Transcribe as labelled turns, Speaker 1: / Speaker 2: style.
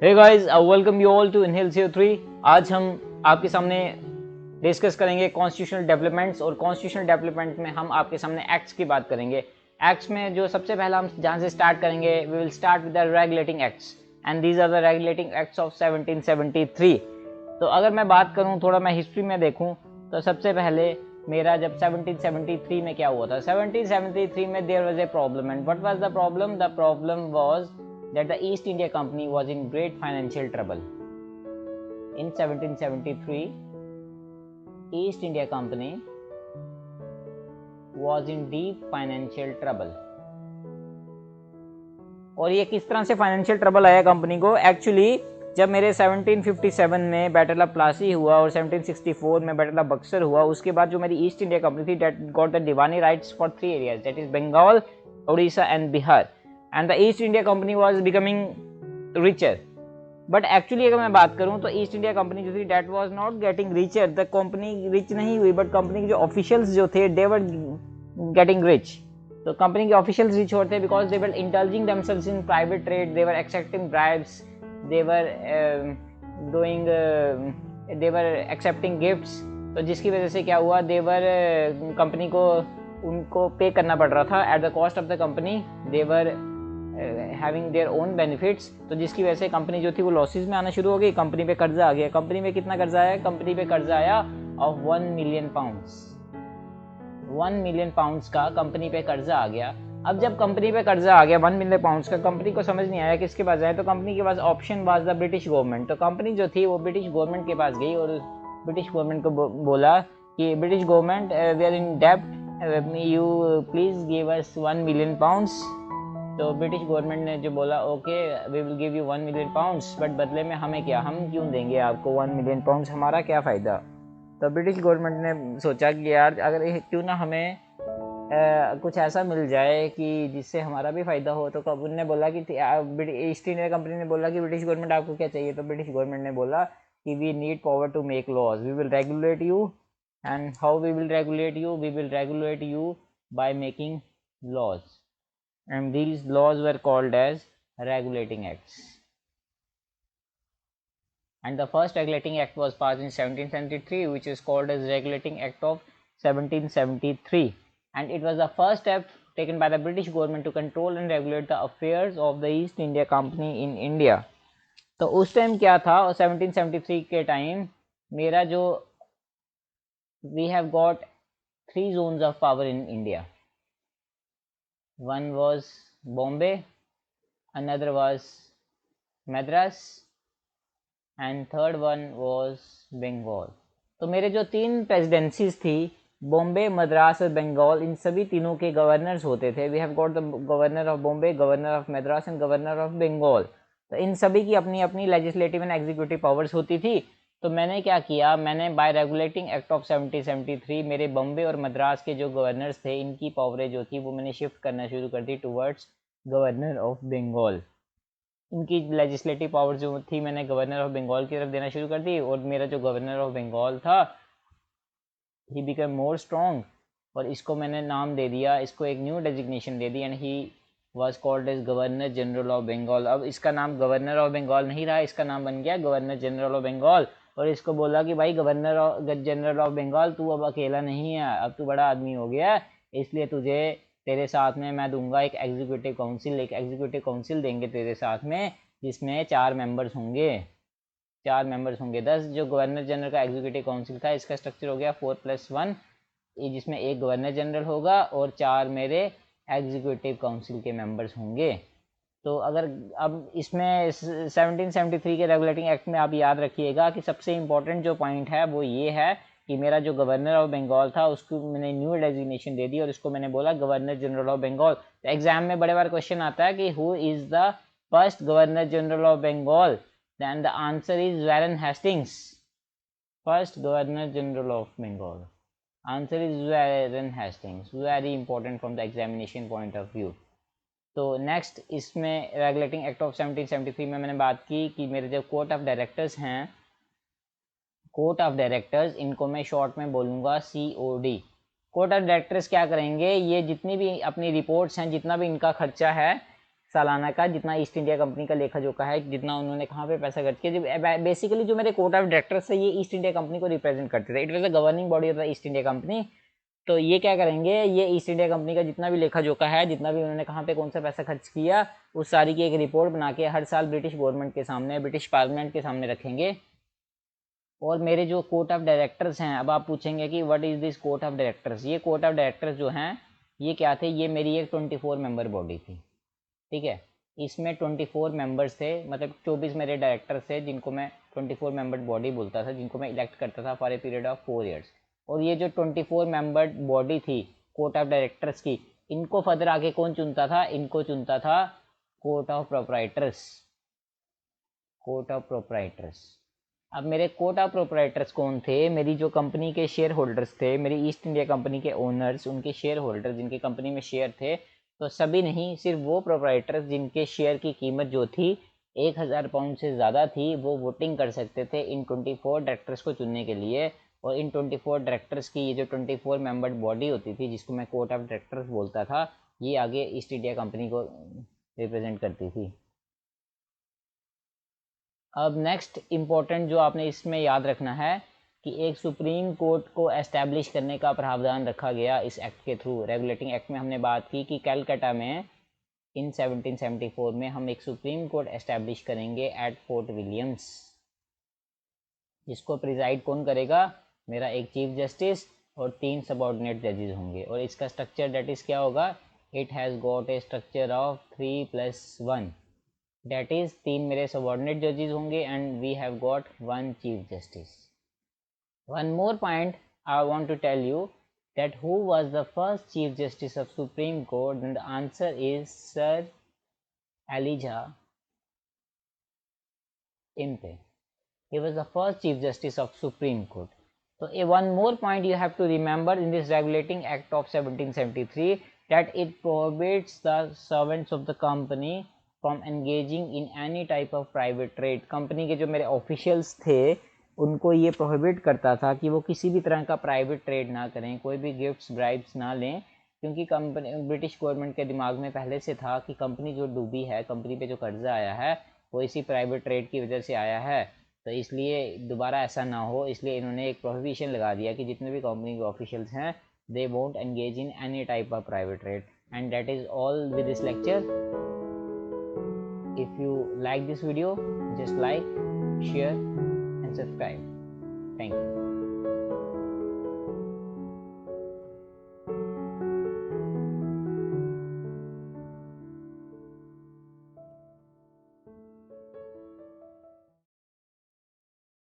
Speaker 1: Hey guys, welcome you all to inhale CO3। आज हम आपके सामने डिस्कस करेंगे कॉन्स्टिट्यूशनल डेवलपमेंट्स, और कॉन्स्टिट्यूशनल डेवलपमेंट में हम आपके सामने एक्ट्स की बात करेंगे। एक्ट्स में जो सबसे पहला हम जहाँ से स्टार्ट करेंगे, we will start with the regulating acts, and these are the regulating acts of 1773। तो अगर मैं बात करूँ, थोड़ा मैं हिस्ट्री में देखूँ, तो सबसे पहले मेरा जब 1773 में क्या हुआ था। 1773 में there was a problem, and what was the problem? The problem was that the East India Company was in great financial trouble. In 1773, East India Company was in deep financial trouble. और ये किस तरह से financial trouble आया company को? Actually जब मेरे 1757 में बैटल ऑफ प्लासी हुआ और 1764 में बैटल ऑफ बक्सर हुआ, उसके बाद जो मेरी ईस्ट इंडिया कंपनी थी, that got the diwani rights for 3 areas, that is Bengal, Orissa and Bihar, and the East India Company was becoming richer. But actually अगर मैं बात करूं तो ईस्ट इंडिया कंपनी जो थी, that was not getting richer. The company rich नहीं हुई, बट कंपनी के जो ऑफिशियल्स जो थे, दे वर गेटिंग रिच। तो कंपनी के ऑफिशियल्स रिच होते हैं because they were indulging themselves in private trade, they were accepting bribes, they were doing they were accepting gifts. तो जिसकी वजह से क्या हुआ, दे वर कंपनी को उनको पे करना पड़ रहा था at the cost of the company, they were having their own benefits. तो जिसकी वजह से कंपनी जो थी वो लॉसेज में आना शुरू हो गई, कंपनी पे कर्जा आ गया। कंपनी पे कितना कर्जा आया? कंपनी पे कर्जा आया of 1 million pounds. 1 million pounds का कंपनी पे कर्जा आ गया। अब जब कंपनी पे कर्जा आ गया 1 मिलियन पाउंड्स का, कंपनी को समझ नहीं आया किसके पास जाए, तो कंपनी के पास option was the British government. तो कंपनी जो थी वो ब्रिटिश गवर्नमेंट के पास गई और ब्रिटिश गवर्नमेंट को बोला कि British government, we are in डेब्ट, you please give us 1 million pounds. तो ब्रिटिश गवर्नमेंट ने जो बोला, okay we will give you 1 million pounds, but बदले में हमें क्या, हम क्यों देंगे आपको 1 मिलियन पाउंड्स, हमारा क्या फ़ायदा? तो ब्रिटिश गवर्नमेंट ने सोचा कि यार अगर क्यों ना हमें कुछ ऐसा मिल जाए कि जिससे हमारा भी फ़ायदा हो। तो कब उनने बोला कि ईस्ट इंडिया कंपनी ने बोला कि ब्रिटिश गवर्नमेंट आपको क्या चाहिए? तो ब्रिटिश गवर्नमेंट ने बोला कि we need power to make laws, we will regulate you. And how we will regulate you? We will regulate you by making laws, and these laws were called as regulating acts. And the first regulating act was passed in 1773, which is called as Regulating Act of 1773, and it was the first step taken by the British government to control and regulate the affairs of the East India Company in India. तो उस time क्या था, और 1773 के time मेरा जो we have got 3 zones of power in India. One was Bombay, another was Madras, and third one was Bengal. तो मेरे जो 3 प्रेसिडेंसीज थी, बॉम्बे, मद्रास और बंगाल, इन सभी तीनों के गवर्नर्स होते थे। We have got the governor of Bombay, governor of Madras and governor of Bengal. तो इन सभी की अपनी अपनी लेजिस्लेटिव एंड एग्जीक्यूटिव पावर्स होती थी। तो मैंने क्या किया, मैंने बाय रेगुलेटिंग एक्ट ऑफ 1773 मेरे बॉम्बे और मद्रास के जो गवर्नर्स थे, इनकी पावरें जो थी वो मैंने शिफ्ट करना शुरू कर दी टूवर्ड्स गवर्नर ऑफ बंगाल। इनकी लेजिस्लेटिव पावर जो थी मैंने गवर्नर ऑफ बंगाल की तरफ देना शुरू कर दी, और मेरा जो गवर्नर ऑफ बंगाल था, ही बिकम मोर स्ट्रॉन्ग, और इसको मैंने नाम दे दिया, इसको एक न्यू डेजिग्नेशन दे दी, and he was called as governor general of Bengal. अब इसका नाम गवर्नर ऑफ बंगाल नहीं रहा, इसका नाम बन गया गवर्नर जनरल ऑफ बंगाल। और इसको बोला कि भाई गवर्नर जनरल ऑफ बंगाल, तू अब अकेला नहीं है, अब तू बड़ा आदमी हो गया है, इसलिए तुझे तेरे साथ में मैं दूंगा एक एग्जीक्यूटिव काउंसिल, एक एग्जीक्यूटिव काउंसिल देंगे तेरे साथ में, जिसमें 4 मेंबर्स होंगे, 4 मेंबर्स होंगे 10। जो गवर्नर जनरल का एग्जीक्यूटिव काउंसिल था, इसका स्ट्रक्चर हो गया 4+1, जिसमें एक गवर्नर जनरल होगा और 4 मेरे एग्जीक्यूटिव काउंसिल के मेंबर्स होंगे। तो अगर अब इसमें 1773 के रेगुलेटिंग एक्ट में आप याद रखिएगा कि सबसे इम्पोर्टेंट जो पॉइंट है वो ये है कि मेरा जो गवर्नर ऑफ बंगाल था उसको मैंने न्यू डेजिग्नेशन दे दी, और इसको मैंने बोला गवर्नर जनरल ऑफ बंगाल। तो एग्जाम में बड़े बार क्वेश्चन आता है कि who is the first governor general of Bengal? Then the answer is Warren Hastings, first governor general of Bengal. Answer is Warren Hastings, very important from the examination point of view. तो next इसमें regulating act of 1773 में मैंने बात की कि मेरे जो court of directors हैं, कोर्ट ऑफ डायरेक्टर्स, इनको मैं शॉर्ट में बोलूँगा COD। कोर्ट ऑफ डायरेक्टर्स क्या करेंगे, ये जितनी भी अपनी रिपोर्ट्स हैं, जितना भी इनका खर्चा है, सालाना का जितना ईस्ट इंडिया कंपनी का लेखा जोखा है, जितना उन्होंने कहाँ पे पैसा खर्च किया। बेसिकली जो मेरे कोर्ट ऑफ डायरेक्टर्स है ये ईस्ट इंडिया कंपनी को रिप्रेजेंट करते थे। It was the governing body of the East India company. तो ये क्या करेंगे, ये ईस्ट इंडिया कंपनी का जितना भी लेखा जोखा है, जितना भी उन्होंने कहाँ पे कौन सा पैसा खर्च किया, उस सारी की एक रिपोर्ट बना के हर साल ब्रिटिश गवर्नमेंट के सामने, ब्रिटिश पार्लियामेंट के सामने रखेंगे। और मेरे जो कोर्ट ऑफ डायरेक्टर्स हैं, अब आप पूछेंगे कि what is this court of directors. ये कोर्ट ऑफ डायरेक्टर्स जो हैं ये क्या थे, ये मेरी एक 24 मेंबर बॉडी थी, ठीक है। इसमें 24 मेंबर्स थे, मतलब 24 मेरे डायरेक्टर्स थे जिनको मैं 24 मेंबर बॉडी बोलता था, जिनको मैं इलेक्ट करता था for a period of 4 years. और ये जो 24 मेंबर बॉडी थी कोर्ट ऑफ डायरेक्टर्स की, इनको फर्दर आगे कौन चुनता था, इनको चुनता था court of proprietors. Court of proprietors. अब मेरे कोर्ट ऑफ प्रोप्राइटर्स कौन थे, मेरी जो कंपनी के शेयर होल्डर्स थे, मेरी ईस्ट इंडिया कंपनी के ओनर्स, उनके शेयर होल्डर्स जिनके कंपनी में शेयर थे, तो सभी नहीं, सिर्फ वो प्रोप्राइटर्स जिनके शेयर की कीमत जो थी 1000 पाउंड से ज़्यादा थी, वो वोटिंग कर सकते थे इन 24 डायरेक्टर्स को चुनने के लिए। और इन 24 डायरेक्टर्स की ये जो 24 मेंबर बॉडी होती थी, जिसको मैं कोर्ट ऑफ डायरेक्टर्स बोलता था, ये आगे ईस्ट इंडिया कंपनी को रिप्रेजेंट करती थी। अब नेक्स्ट इम्पोर्टेंट जो आपने इसमें याद रखना है कि एक सुप्रीम कोर्ट को एस्टैब्लिश करने का प्रावधान रखा गया इस एक्ट के थ्रू। रेगुलेटिंग एक्ट में हमने बात की कि कैलकाटा में इन 1774 में हम एक सुप्रीम कोर्ट एस्टैब्लिश करेंगे एट फोर्ट विलियम्स, जिसको प्रिजाइड कौन करेगा, मेरा एक चीफ जस्टिस और 3 सबऑर्डिनेट जजेस होंगे। और इसका स्ट्रक्चर डेट इज़ क्या होगा, it has got a structure of 3+1, that is 3 मेरे सबऑर्डिनेट जजेस होंगे and we have got 1 chief justice. One more point I want to tell you that who was the first chief justice of supreme court, then the answer is Sir Elijah Impey. He was the first chief justice of supreme court. So one more point you have to remember in this regulating act of 1773, that it prohibits the servants of the company from engaging in any type of private trade. Company के जो मेरे officials थे उनको ये prohibit करता था कि वो किसी भी तरह का प्राइवेट ट्रेड ना करें, कोई भी गिफ्ट्स ब्राइब्स ना लें, क्योंकि कंपनी, ब्रिटिश गवर्नमेंट के दिमाग में पहले से था कि कंपनी जो डूबी है, कंपनी पे जो कर्जा आया है वो इसी प्राइवेट ट्रेड की वजह से आया है, तो इसलिए दोबारा ऐसा ना हो, इसलिए इन्होंने एक प्रोहिबिशन लगा दिया कि जितने भी कंपनी के ऑफिशियल्स हैं they won't engage in any type of private trade. And that is all with this lecture. If you like this video, just like, share and subscribe. Thank you.